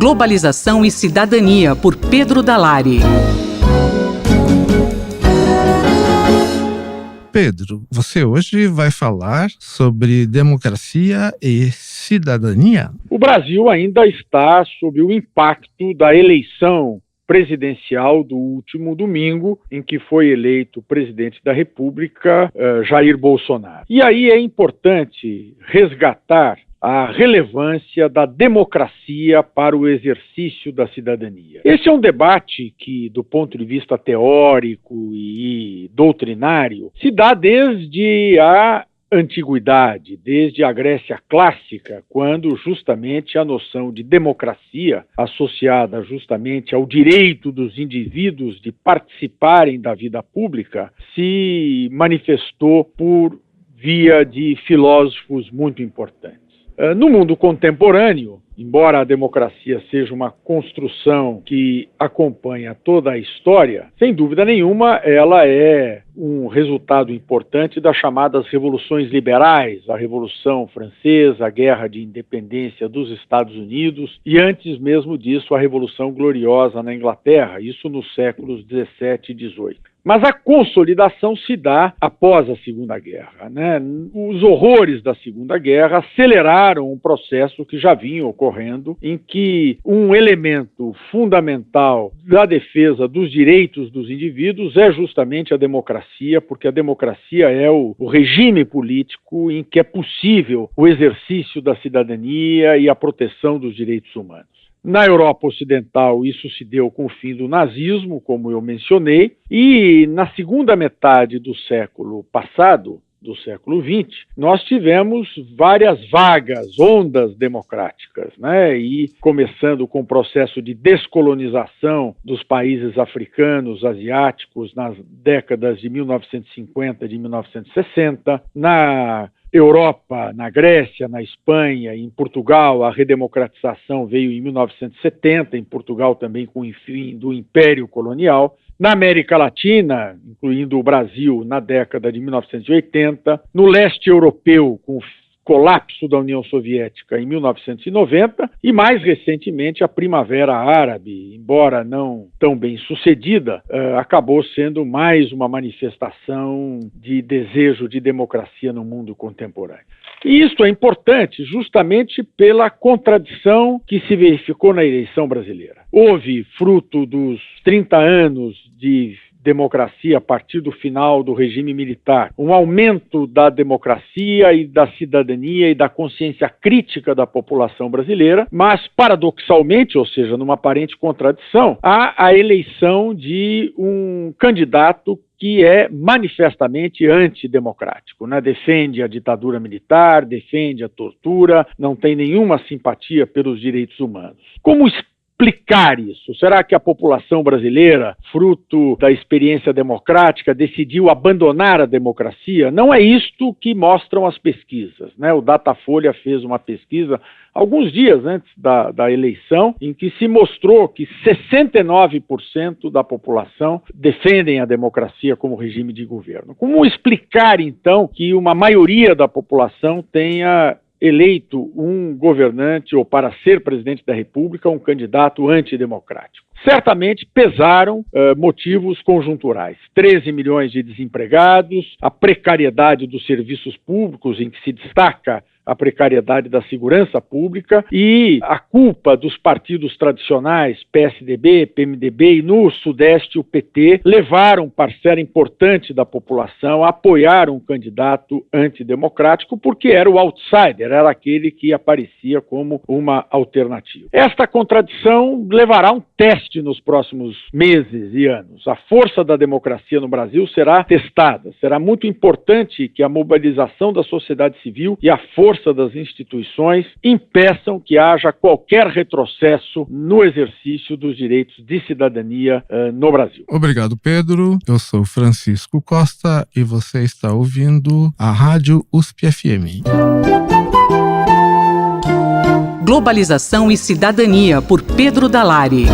Globalização e Cidadania, por Pedro Dalari. Pedro, você hoje vai falar sobre democracia e cidadania? O Brasil ainda está sob o impacto da eleição presidencial do último domingo, em que foi eleito presidente da República, Jair Bolsonaro. E aí é importante resgatar a relevância da democracia para o exercício da cidadania. Esse é um debate que, do ponto de vista teórico e doutrinário, se dá desde a antiguidade, desde a Grécia clássica, quando justamente a noção de democracia, associada justamente ao direito dos indivíduos de participarem da vida pública, se manifestou por via de filósofos muito importantes. No mundo contemporâneo, embora a democracia seja uma construção que acompanha toda a história, sem dúvida nenhuma ela é um resultado importante das chamadas revoluções liberais, a Revolução Francesa, a Guerra de Independência dos Estados Unidos e, antes mesmo disso, a Revolução Gloriosa na Inglaterra, isso nos séculos 17 e 18. Mas a consolidação se dá após a Segunda Guerra, né? Os horrores da Segunda Guerra aceleraram um processo que já vinha ocorrendo, em que um elemento fundamental da defesa dos direitos dos indivíduos é justamente a democracia, porque a democracia é o regime político em que é possível o exercício da cidadania e a proteção dos direitos humanos. Na Europa Ocidental, isso se deu com o fim do nazismo, como eu mencionei, e na segunda metade do século passado, do século XX, nós tivemos várias vagas, ondas democráticas, né? E começando com o processo de descolonização dos países africanos, asiáticos, nas décadas de 1950 e de 1960, na Europa, na Grécia, na Espanha, em Portugal, a redemocratização veio em 1970, em Portugal também com o fim do Império Colonial. Na América Latina, incluindo o Brasil, na década de 1980, no leste europeu, com o colapso da União Soviética em 1990 e, mais recentemente, a Primavera Árabe, embora não tão bem sucedida, acabou sendo mais uma manifestação de desejo de democracia no mundo contemporâneo. E isso é importante justamente pela contradição que se verificou na eleição brasileira. Houve, fruto dos 30 anos de democracia a partir do final do regime militar, um aumento da democracia e da cidadania e da consciência crítica da população brasileira, mas paradoxalmente, ou seja, numa aparente contradição, há a eleição de um candidato que é manifestamente antidemocrático, né? Defende a ditadura militar, defende a tortura, não tem nenhuma simpatia pelos direitos humanos. Como explicar isso? Será que a população brasileira, fruto da experiência democrática, decidiu abandonar a democracia? Não é isto que mostram as pesquisas, né? O Datafolha fez uma pesquisa alguns dias antes da eleição, em que se mostrou que 69% da população defendem a democracia como regime de governo. Como explicar, então, que uma maioria da população tenha eleito um governante, ou para ser presidente da República, um candidato antidemocrático? Certamente pesaram motivos conjunturais. 13 milhões de desempregados, a precariedade dos serviços públicos, em que se destaca a precariedade da segurança pública, e a culpa dos partidos tradicionais, PSDB, PMDB e no Sudeste o PT, levaram parcela importante da população a apoiar um candidato antidemocrático porque era o outsider, era aquele que aparecia como uma alternativa. Esta contradição levará um teste nos próximos meses e anos. A força da democracia no Brasil será testada. Será muito importante que a mobilização da sociedade civil e a força das instituições impeçam que haja qualquer retrocesso no exercício dos direitos de cidadania no Brasil. Obrigado, Pedro. Eu sou Francisco Costa e você está ouvindo a Rádio USP-FM. Globalização e Cidadania, por Pedro Dalari.